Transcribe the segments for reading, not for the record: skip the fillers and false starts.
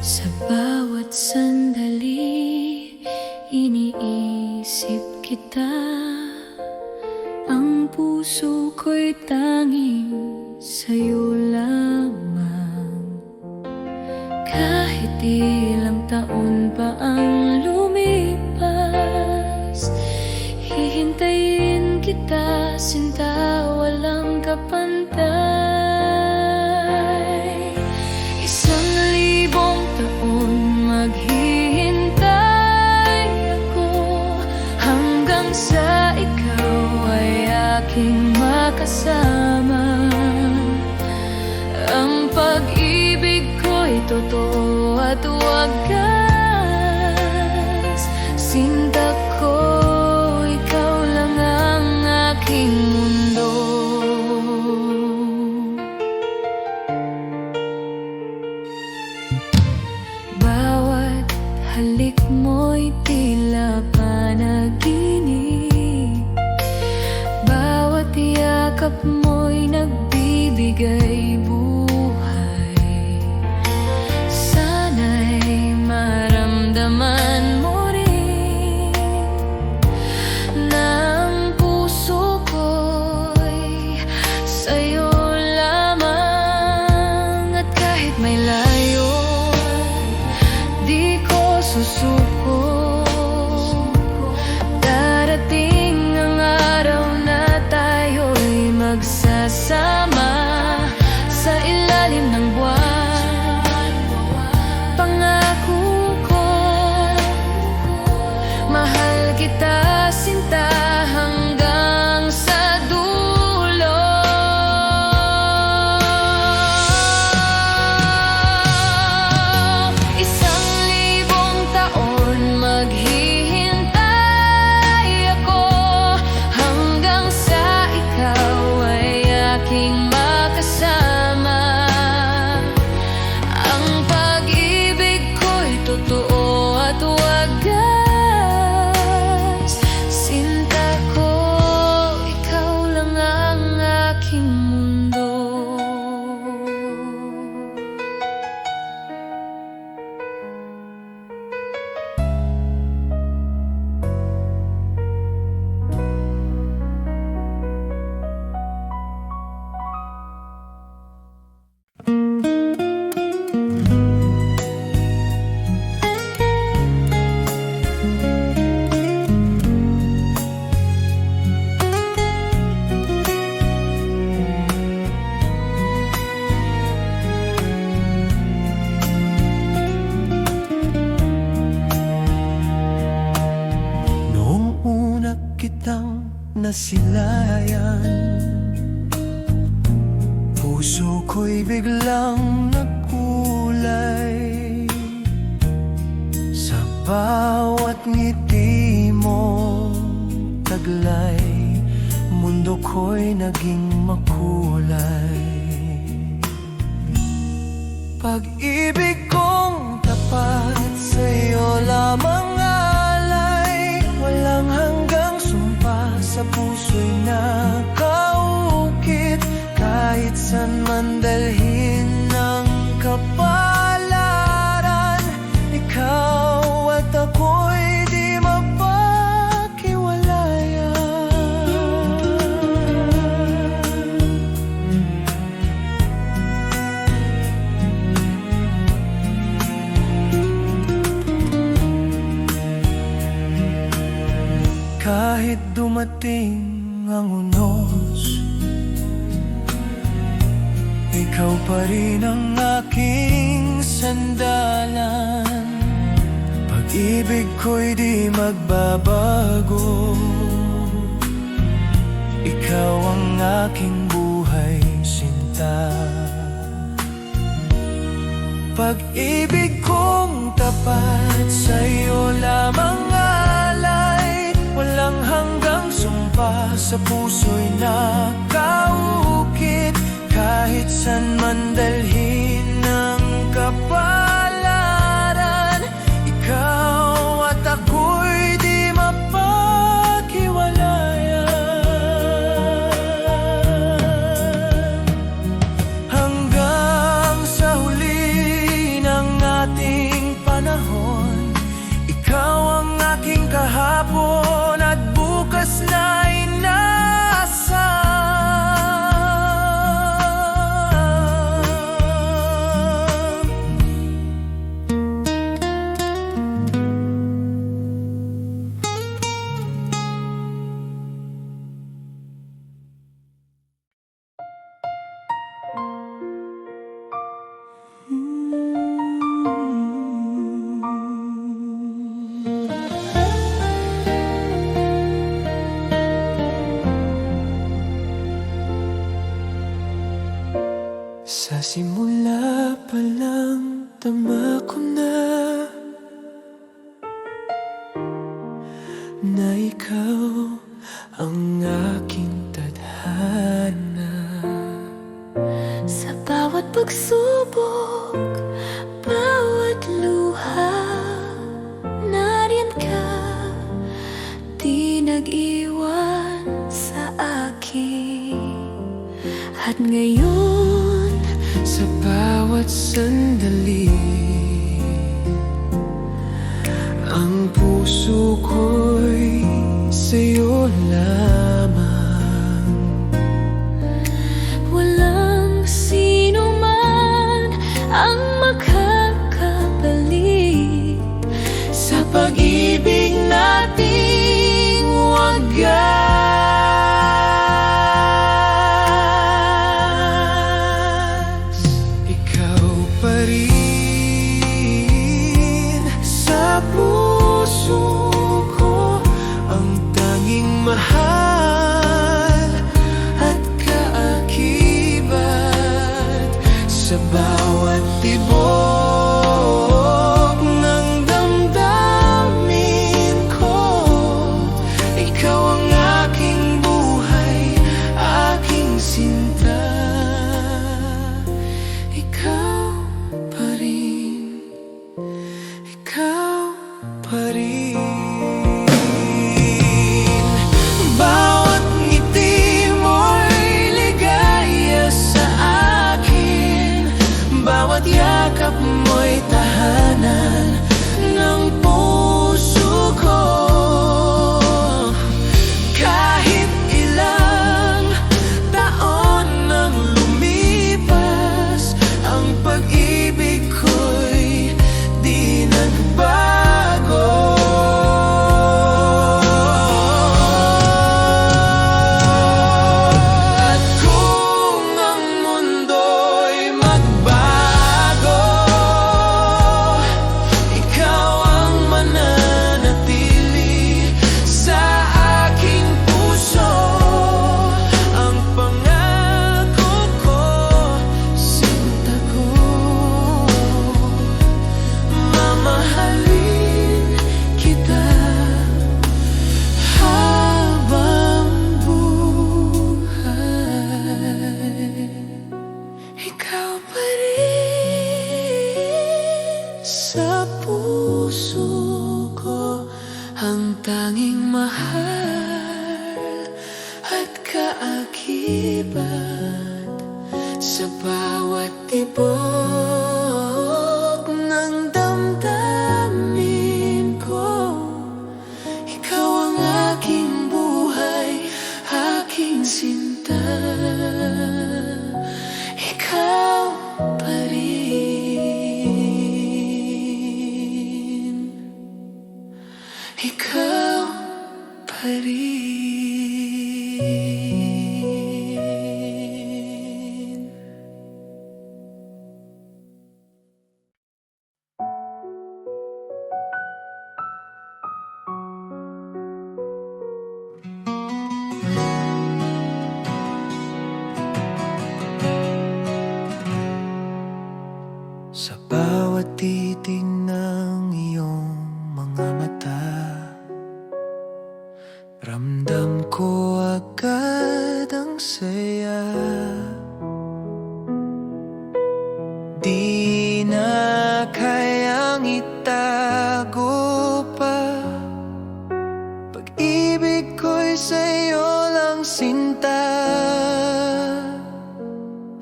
Sa bawat sandali, iniisip kita. Ang puso ko'y tanging sa'yo lamang. Kahit ilang taon pa ang lumipas, hihintayin kita, sinta, walang kapantay. 1,000 taon maghihintay ako, hanggang sa ikaw ay aking makasama. Ang pag-ibig ko'y totoo at wagas. Sinta ko, ikaw lang ang aking mundo. Bawat halik mo'y tila panaginip. Bawat yakap mo'y nagbibigay buhay. Sana'y maramdaman mo rin na ang puso ko'y sa'yo lamang. At kahit may layo, di ko susuko. Darating ang araw na tayo'y magsasama sa ilalim ng buwan. Pangako ko, mahal kita, sinta, hanggang sa dulo. 1,000 taon maghihintay ako, hanggang sa ikaw ay aking makasama. Ang pag-ibig ko'y totoo at wagas. Sinta ko, ikaw lang ang aking mundo. Noong una kitang nasilayan, puso ko'y biglang nagkulay. Sa bawat ngiti mo taglay, mundo ko'y naging makulay. Pag-ibig kong tapat sa'yo lamang alay, walang hanggang sumpa, sa puso'y nakaukit. Kahit san man dalhin ng kapalaran, ikaw at ako'y di mapaghiwalayan. Kahit dumating ang unos, ikaw pa rin ang aking sandalan. Pag-ibig ko'y di magbabago, ikaw ang aking buhay, sinta. Pag-ibig kong tapat sa'yo lamang alay, walang hanggang sumpa, sa puso'y nakaukit. Kahit san man dalhin ng kapalaran, ikaw at ako'y di mapaghiwalayan. Hanggang sa huli ng ating panahon. Ikaw ang aking kahapon at bukas na inaasahan. Sa simula pa lang tama ko na ikaw ang aking tadhana. Sa bawat pagsubok, bawat luha, nariyan ka, di nag-iwan sa akin. At ngayon, sa bawat sandali, ang puso ko'y sa'yo lamang. walang sino man ang makakabalik Sa pag-ibig nating wagas, ikaw pa rin sa puso ko, ang tanging mahal at kaakibat. Sa bawat tibok ng damdamin ko, ikaw ang aking buhay, aking sinta. Ikaw pa rin, ikaw pa rin. Bawat ngiti mo'y ligaya sa akin, bawat yakap mo'y tahanan ng puso ko. Kahit ilang taon nang lumipas, ang pag-ibig ko'y di nagbago. At kung ang mundo'y magbago, ikaw ang mananatili sa aking puso. Ang pangako ko, sinta ko, mamahalin kita habang buhay. Ikaw pa rin sa puso ko, ang tanging mahal at kaakibat. Sa bawat tibok ng damdamin ko, ikaw ang aking buhay, aking sinta. Ikaw pa rin, ikaw pa rin. Sa bawat titig ng iyong mga mata, ramdam ko agad ang saya. Di na kayang itago pa, pag-ibig ko'y sa'yo lang sinta.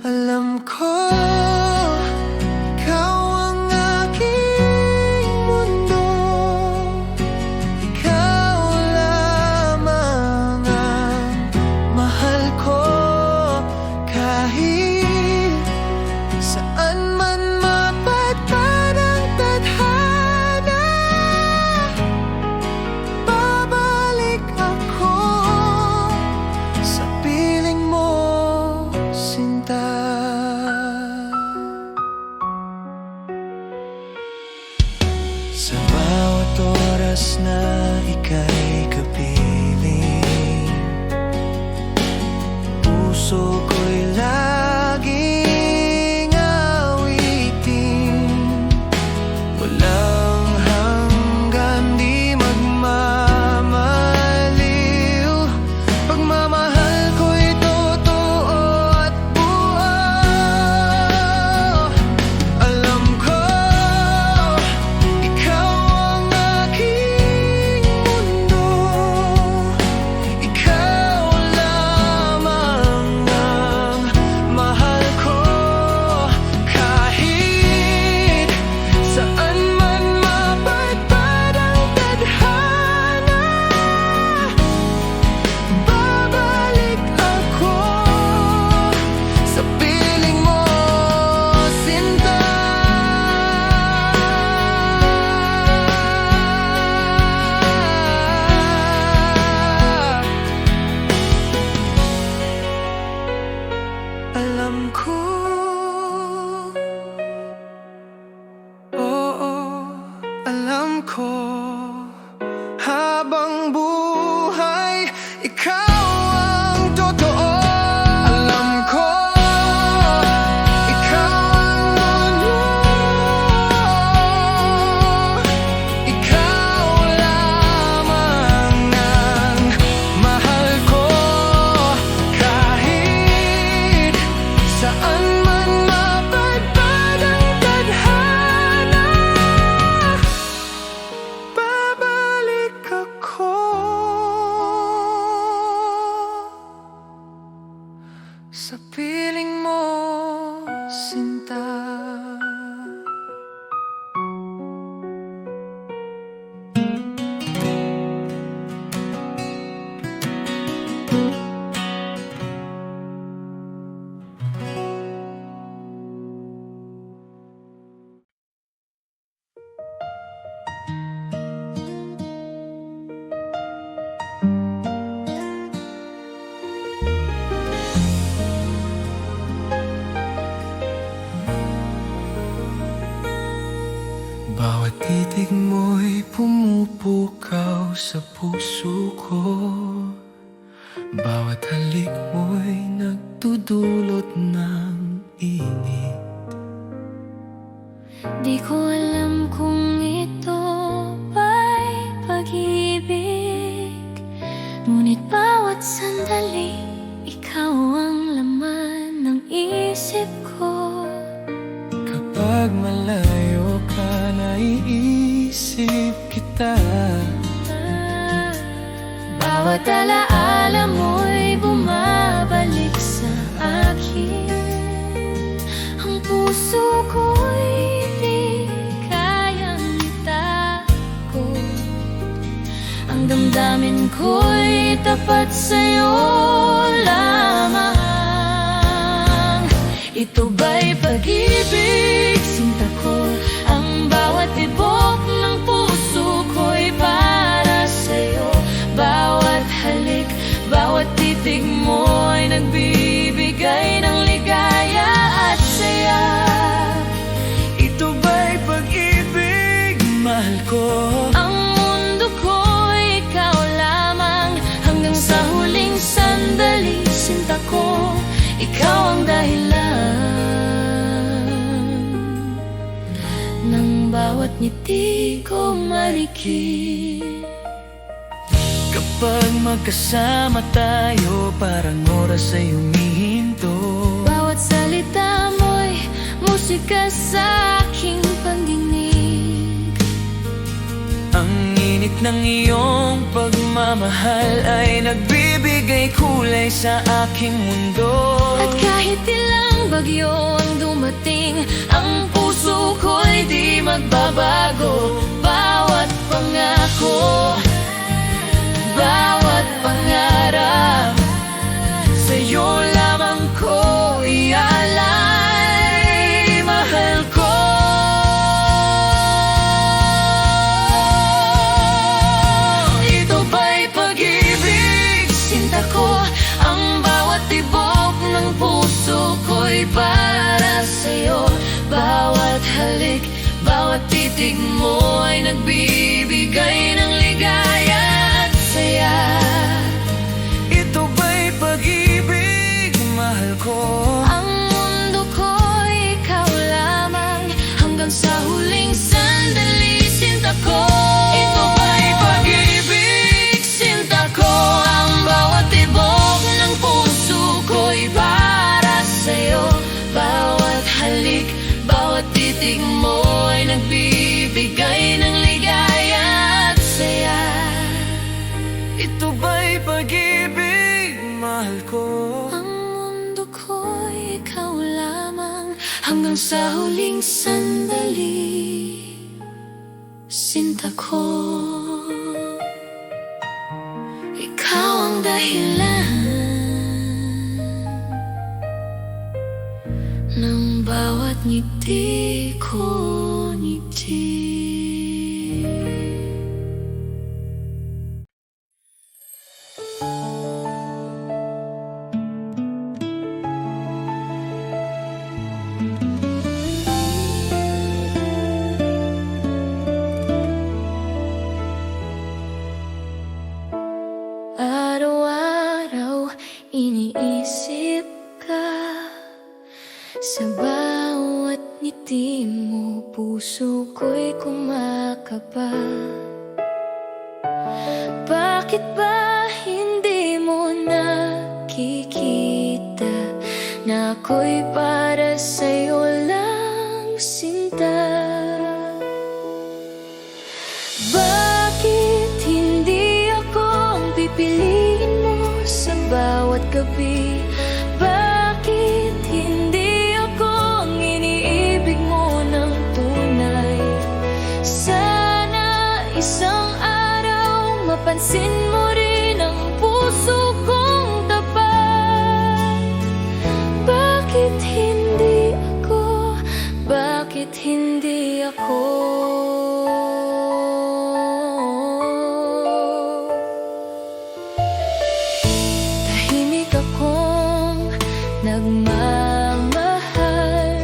Alam ko ikaw ang aking Sa bawat oras na ika'y kapiling, puso ko'y laging awitin. Walang hanggan, di magmamaliw. Pagmamahal ko'y totoo at buo. Alam ko, ikaw ang aking mundo. Ikaw lamang ang mahal ko. Kahit saan man mapadpad ang tadhana, babalik ako sa piling mo, sinta. Alam ko, oo, alam ko, habang buhay, ikaw ang totoo. Alam ko, ikaw ang mundo. Ikaw lamang ang mahal ko. Kahit saan man mapadpad ang tadhana, babalik ako sa piling mo, sinta. Bawat titig mo'y pumupukaw sa puso ko. Bawat halik mo'y nagdudulot ng init. Di ko alam kung ito ba'y pag-ibig, ngunit bawat sandali ikaw ang laman ng isip ko. Kapag malayo ka, naiisip kita. Bawat alaala mo'y bumabalik sa akin. Ang puso ko'y di kayang itakot. Ang damdamin ko'y tapat sa'yo lamang. Ito ba'y pag-ibig, sinta ko? Ang bawat tibok ng puso ko'y para sa'yo. Bawat halik, bawat titig mo'y nagbibigay ng ligaya at saya. Ito ba'y pag-ibig, mahal ko? Ang mundo ko'y ikaw lamang, hanggang sa huling sandali, sinta ko, ikaw ang dahilan ng bawat ngiti ko marikit. Kapag magkasama tayo, parang oras ay humihinto. Bawat salita mo'y musika sa aking pandinig. Ang init ng iyong pagmamahal ay nagbibigay kulay sa aking mundo. At kahit ilang bagyo ang dumating, ang puso ko'y di magbabago. Bawat pangako, bawat pangarap, sa'yo lamang ko ialay, mahal ko. Ito ba'y pag-ibig, sinta ko? Ang bawat tibok ng puso ko'y para sa'yo. Bawat halik, bawat bawat titig mo ay nagbibigay ng ligaya at saya. Ito ba'y pag-ibig, mahal ko? Ang mundo ko'y ikaw lamang, hanggang sa huling sandali, sinta ko. Ito ba'y pag-ibig, Sinta ko, ang bawat tibok ng puso ko'y para sa'yo. Bawat halik, bawat titig mo ay nagbibigay ng ligaya at saya. ito ba'y pag-ibig, mahal ko? Ang mundo ko'y ikaw lamang, hanggang sa huling sandali, sinta ko. Ikaw ang dahilan ng bawat ngiti ko, ngiti. Araw-araw iniisip ka, sa bawat ngiti mo puso ko'y kumakaba. Bakit ba hindi mo nakikita na ako'y para sa'yo lang, sinta? Bakit hindi ako ang pipiliin mo sa bawat gabi? Bakit hindi ako ang iniibig mo ng tunay? Sana isang araw mapansin mo rin ang puso kong tapat. Bakit hindi ako? Bakit hindi ako? Tahimik akong nagmamahal,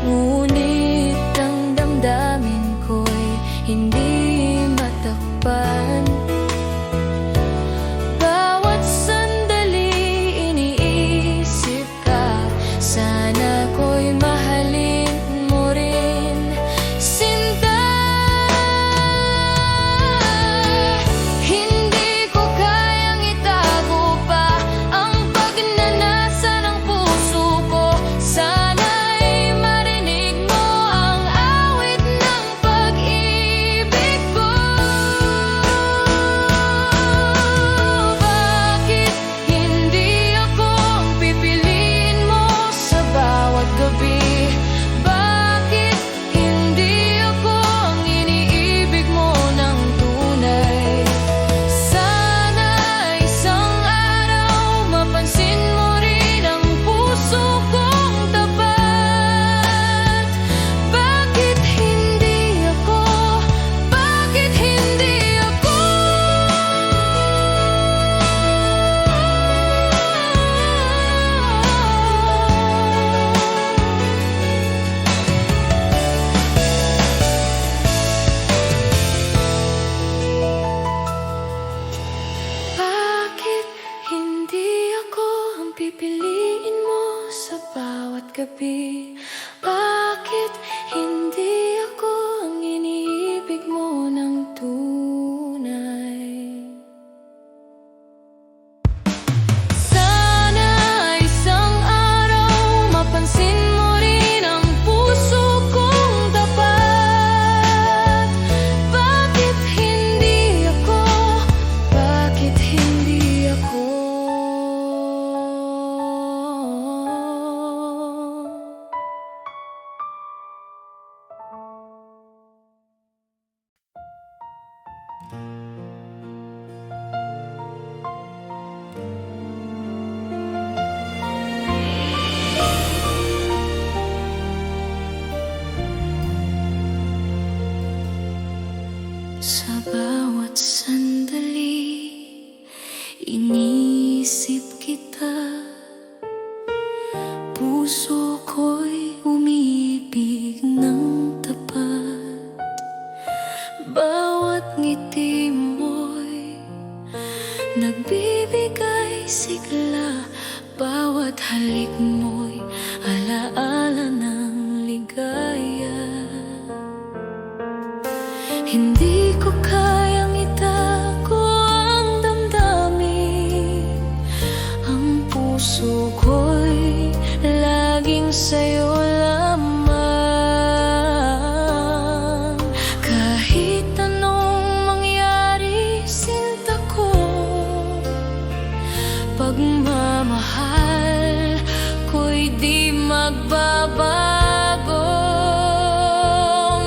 ngunit ang damdamin ko'y hindi matakpan. Bawat sandali iniisip ka, sana ko'y mahalin mo rin, sinta. Hindi ko kayang itago pa ang pagnanasa ng puso ko. Sana'y marinig mo ang awit ng pag-ibig ko. Bakit hindi ako ang pipiliin mo sa bawat gabi? Bakit hindi ako ang iniibig mo ng tunay? Sana isang araw mapansin mo rin ang puso kong tapat. Bakit hindi ako? Bakit hindi ako? Bakit hindi ako ang pipiliin mo sa bawat gabi? Bakit hindi ako ang iniibig mo ng tunay? Sana isang araw mapansin mo rin ang puso kong tapat. Bakit hindi ako? Bakit hindi ako? Sa bawat sandali, inisip kita. Puso ko'y umibig ng tapat. ngiti mo'y nagbibigay sigla. Bawat halik mo'y alaala ng ligaya. Hindi ko kayang itago ang damdamin. Ang puso ko'y laging sa'yo lamang. Kahit anong mangyari, sinta ko, pagmamahal ko'y di magbabago.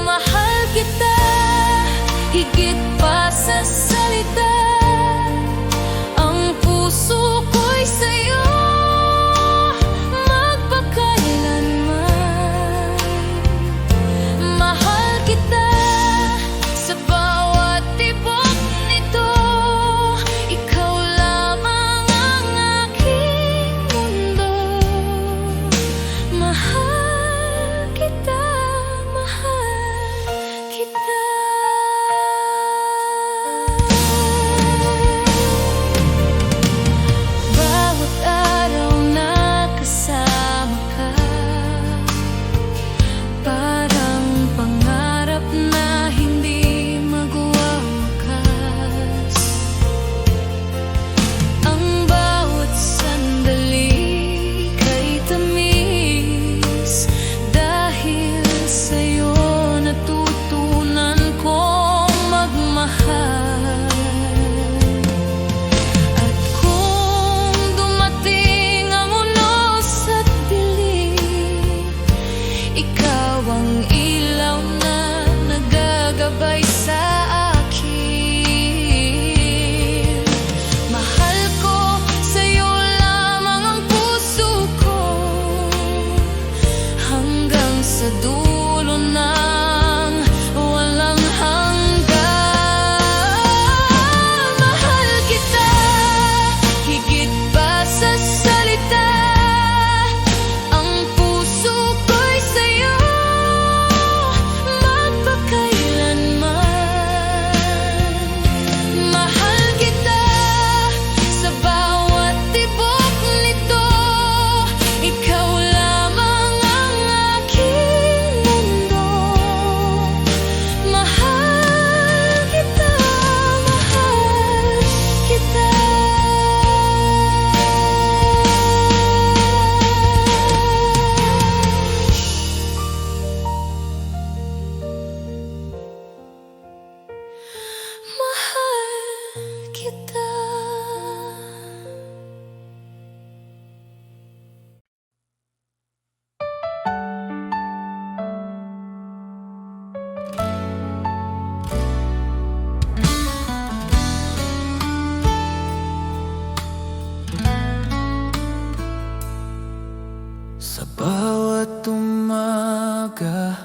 Mahal kita higit pa sa salita. Ang puso ko'y sa'yo magpakailanman. Mahal kita sa bawat tibok nito. Ikaw lamang ang aking mundo. Mahal kita, mahal kita. Bawat araw na kasama ka, parang pangarap na hindi magwawakas. Ang bawat sandali kay tamis. Dahil sa'yo natutunan kong magmahal. At kung dumating ang unos at dilim, ikaw ang ilaw na nagagabay sa akin. Mahal ko, sa'yo lamang ang puso ko, hanggang sa dulo ng walang hanggan. Mahal kita higit pa sa salita. Ang puso ko'y sa'yo magpakailanman. Mahal kita sa bawat tibok nito. Ikaw lamang ang aking mundo. Mahal kita, mahal kita. Mahal kita. Sa bawat umaga,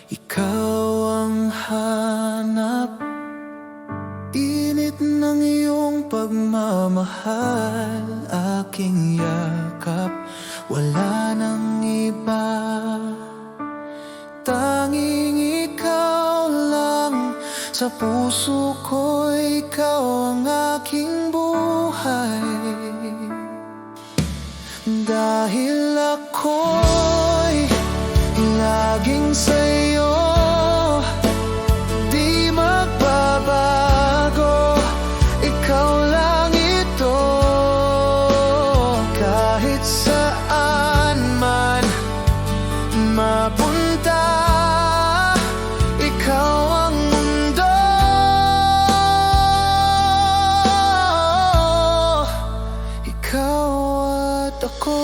ikaw ang hanap. Init ng iyong pagmamahal, aking yakap. Wala nang iba, tanging ikaw lang. Sa puso ko, ikaw ang aking buhay. Dahil ako'y laging sa'yo, di magbabago. Ikaw lang ito, kahit saan man mapunta. Ikaw ang mundo, ikaw at ako.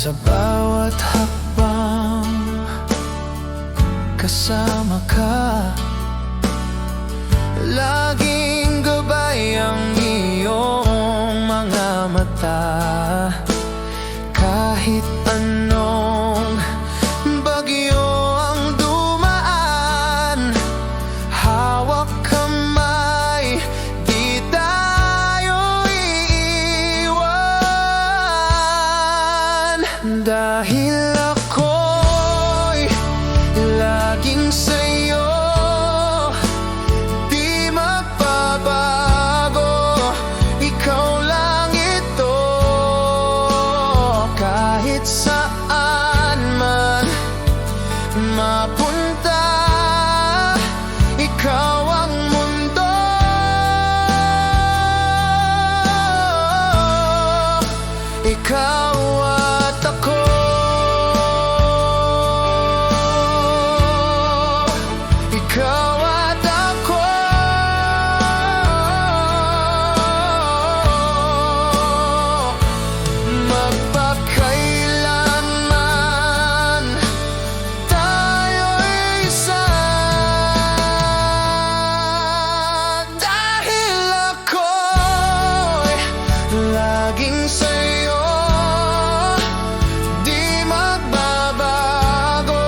Sa bawat hakbang kasama ka, laging gabay ang iyong mga mata. Kahit anong bagyo ang dumaan, hawak kamay, di tayo iiwan. Dahil ako kahit saan man mapunta, ikaw ang mundo. Ikaw at ako. Ikaw at ako. Magpakailanman tayo'y isa. Dahil ako'y laging sa'yo, di magbabago.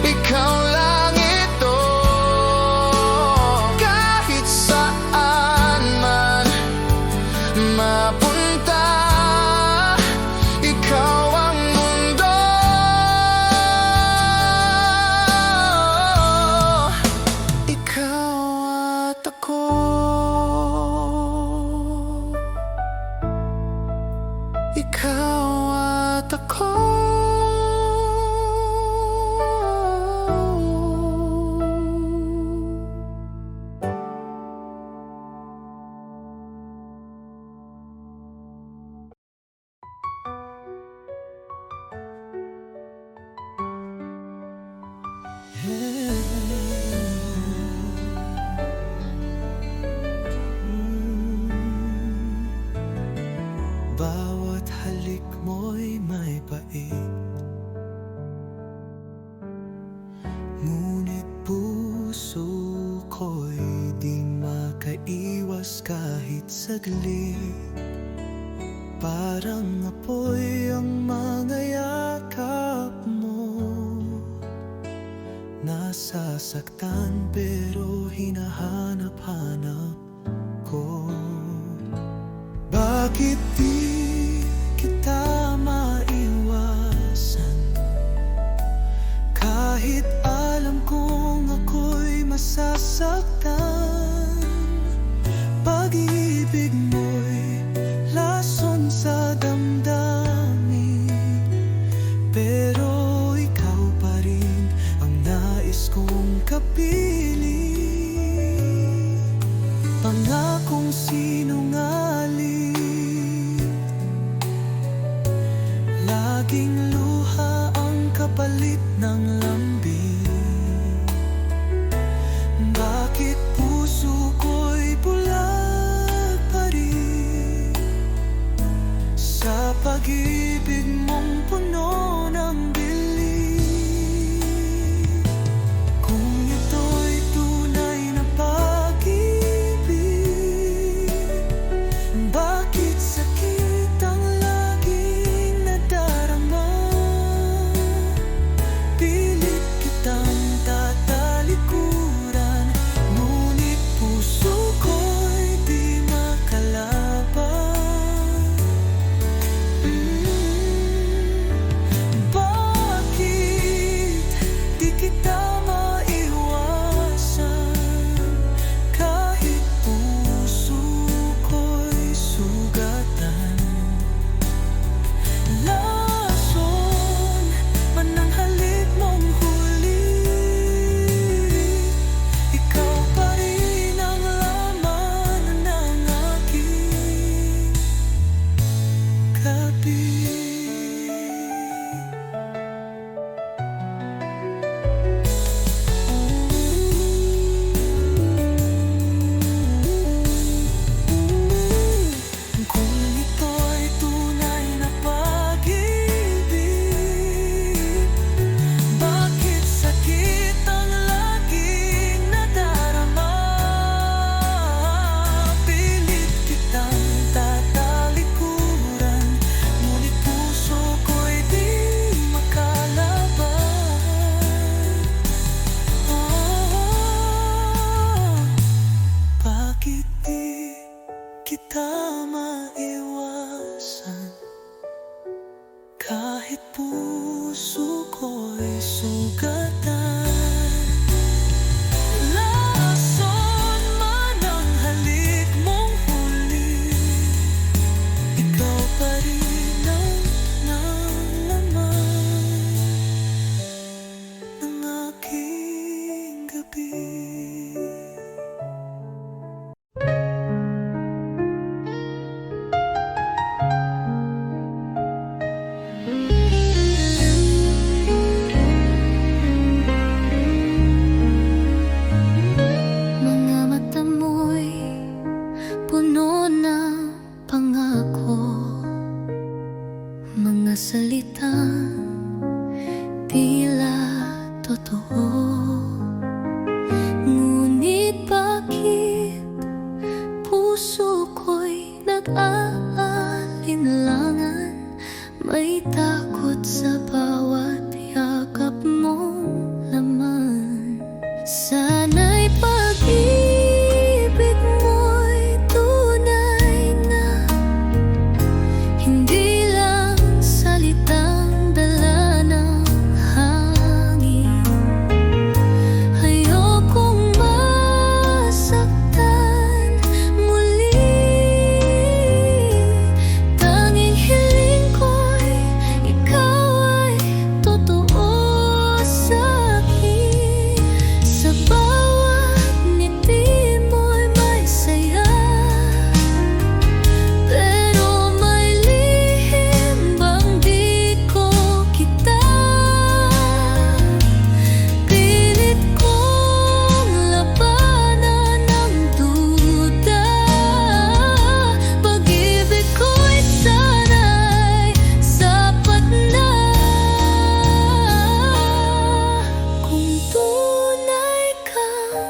Ikaw lang ito, kahit saan man mapunta, ikaw ang mundo. Ikaw at ako. Ikaw at ako. Bawat halik mo'y may pait, ngunit puso ko'y di makaiwas kahit saglit. Parang apoy ang mga yakap mo, nasasaktan pero hinahanap-hanap ko. Bakit di kita maiwasan, kahit alam kong ako'y masasaktan? Pag-ibig mo'y lason sa damdamin, pero ikaw pa rin ang nais kong kapiling. Pangakong sinungaling, laging luha ang kapalit ng lambing. Bakit puso ko'y bulag pa rin sa pag-ibig mong puno ng dilim? Kung ito'y tunay na pag-ibig, bakit sakit ang laging nadarama? Pilit kitang tatalikuran, ngunit puso ko'y di makalaban. Bakit di kita maiwasan, kahit puso ko'y sugatan? Lason man ang halik mong huli, ikaw pa rin ang laman ng aking gabi. Kung ito'y tunay na pag-ibig, bakit sakit ang laging nadarama? Pilit kitang tatalikuran, ngunit puso ko'y di makalaban. Bakit di kita maiwasan, kahit puso ko'y sugatan? Lason man ang halik mong huli, ikaw pa rin ang salitang tila totoo. Ngunit bakit puso ko'y nag-aalinlangan? May takot sa bawat yakap mong laman. Sana'y pag-ibig mo'y tunay na, hindi lang salitang dala ng hangin. Ayokong masaktan muli. Tanging hiling ko'y ikaw ay totoo sa'kin. Sa bawat ngiti mo'y may saya, pero may lihim bang di ko kita. Pilit kong labanan ang duda. Pag-ibig ko'y sana'y sapat na. Kung tunay kang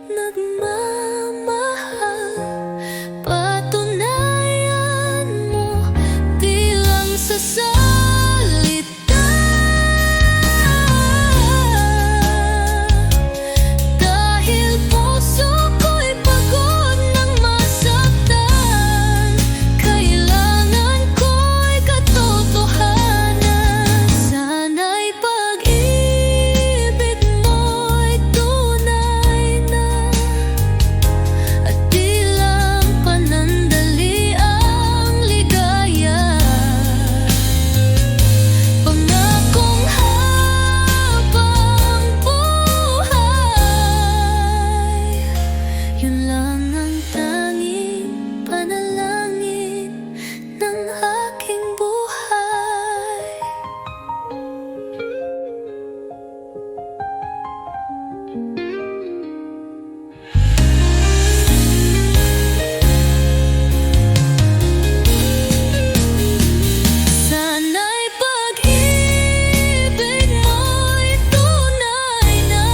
nagmamahal, patunayan mo di lang sa salita. Dahil puso ko'y pagod ng masaktan, kailangan ko'y katotohanan. Sana'y pag-ibig mo'y tunay na, at di lang panandali ang ligaya. Pangakong habang buhay, yun lang ang tanging panalangin ng aking buhay. Sana'y pag-ibig mo'y tunay na,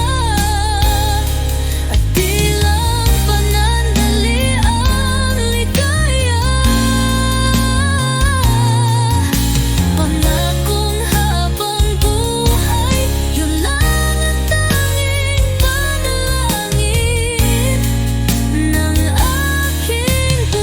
at di lang panandali ang ligaya. Pangakong habang buhay, yun lang ang tanging panalangin ng aking buhay.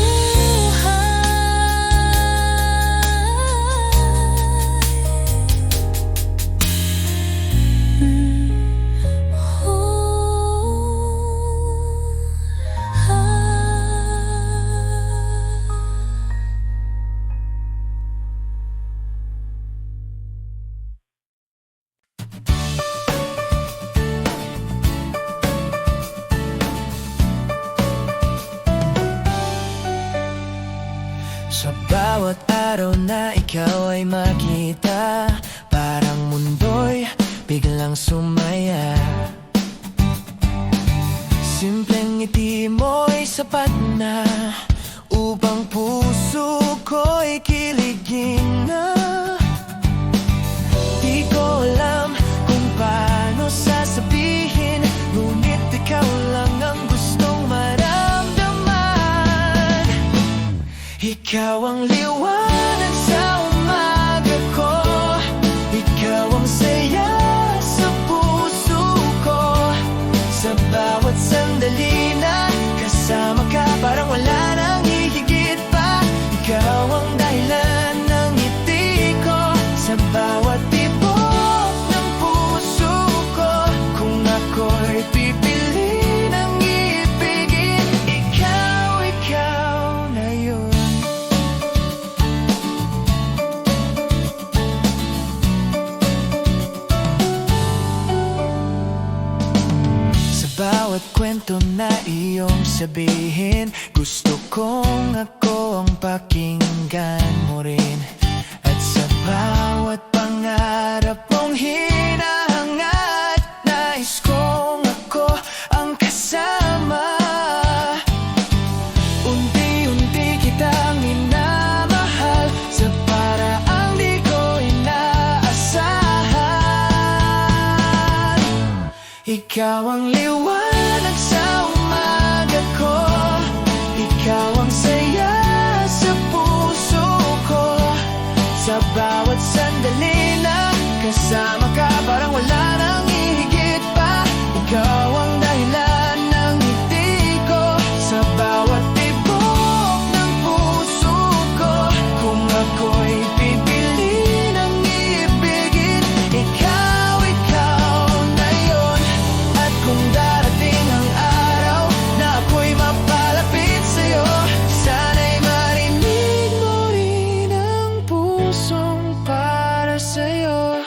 Sa bawat araw na ikaw ay makita, parang mundo'y biglang sumaya. Simpleng ngiti mo'y sapat na upang puso ko'y kiligin na. Di ko alam kung paano sasabihin, ngunit ikaw lang ang gustong maramdaman. Ikaw ang liwanag sa umaga ko, ikaw ang saya sa puso ko. Sa bawat sandali na kasama ka, parang wala nang hihigit pa. Ikaw ang dahilan ng ngiti ko, sa bawat tibok ng puso ko. Kung ako'y pipili ng ibigin, ikaw na yun. Sa bawat kwento na iyong sabihin, gusto kong ako ang pakinggan mo rin. At sa bawat pangarap mong hinahangad, nais kong ako ang kasama. Unti-unti kitang minamahal sa paraang di Ikaw ang liwanag sa umaga ko, ikaw ang saya sa puso ko. Sa bawat sandali na kasama ka, parang wala nang hihigit pa. Ikaw ang dahilan ng ngiti ko, sa bawat tibok ng puso ko. Kung ako'y pipili ng ibigin, ikaw na yun. At kung darating ang araw na ako'y mapalapit sa'yo, sana'y marinig mo rin ang pusong para sa'yo.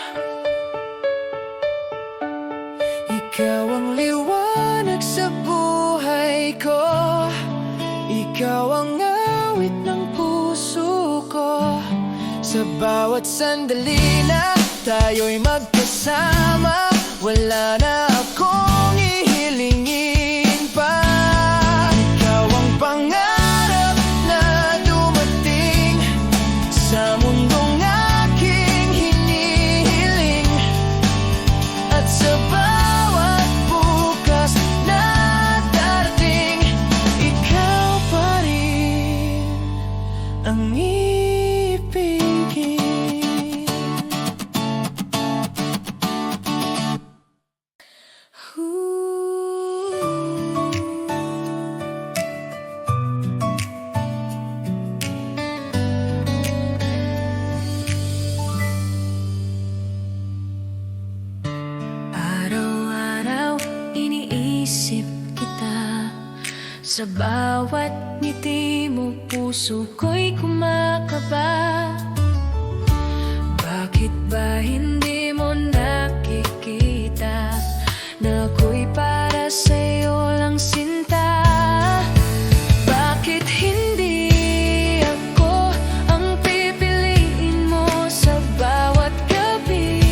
Ikaw ang liwanag sa buhay ko, ikaw ang awit ng puso ko. Sa bawat sandali na tayo'y magkasama, wala na akong ihilingin pa. Ikaw ang pangarap na dumating sa mundong aking hinihiling. At sa bawat bukas na darating, ikaw pa rin ang ibigin. Araw-araw iniisip kita, sa bawat ngiti mo puso ko'y kumakaba. Bakit ba hindi mo nakikita na ako'y para sa'yo lang sinta? Bakit hindi ako ang pipiliin mo sa bawat gabi?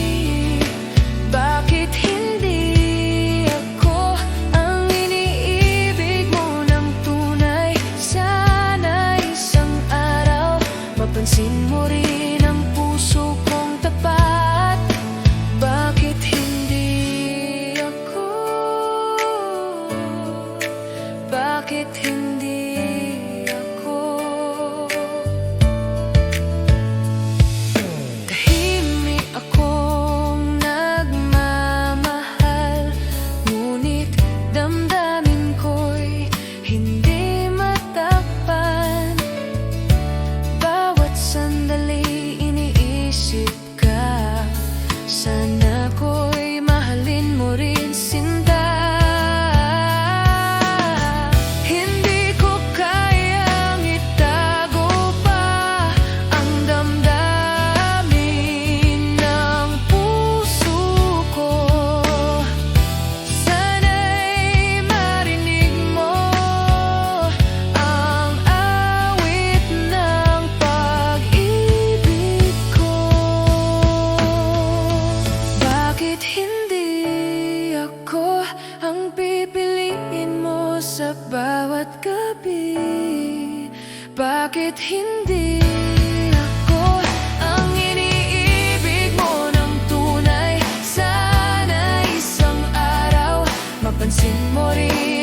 Bakit hindi ako ang iniibig mo ng tunay? Sana isang araw mapansin mo rin ang puso kong tapat. Bakit hindi ako? Bakit hindi ako? Tahimik akong nagmamahal, ngunit damdamin ko'y hindi matakpan. Bawat sandali iniisip ka, sana ko'y mahalin mo rin sinta. Hindi ko kayang itago pa ang damdamin ng puso ko. Sana'y marinig mo ang awit ng pag-ibig ko. Bakit hindi ako ang pipiliin mo sa bawat gabi? Bakit hindi ako ang iniibig mo ng tunay? Sana isang araw mapansin mo rin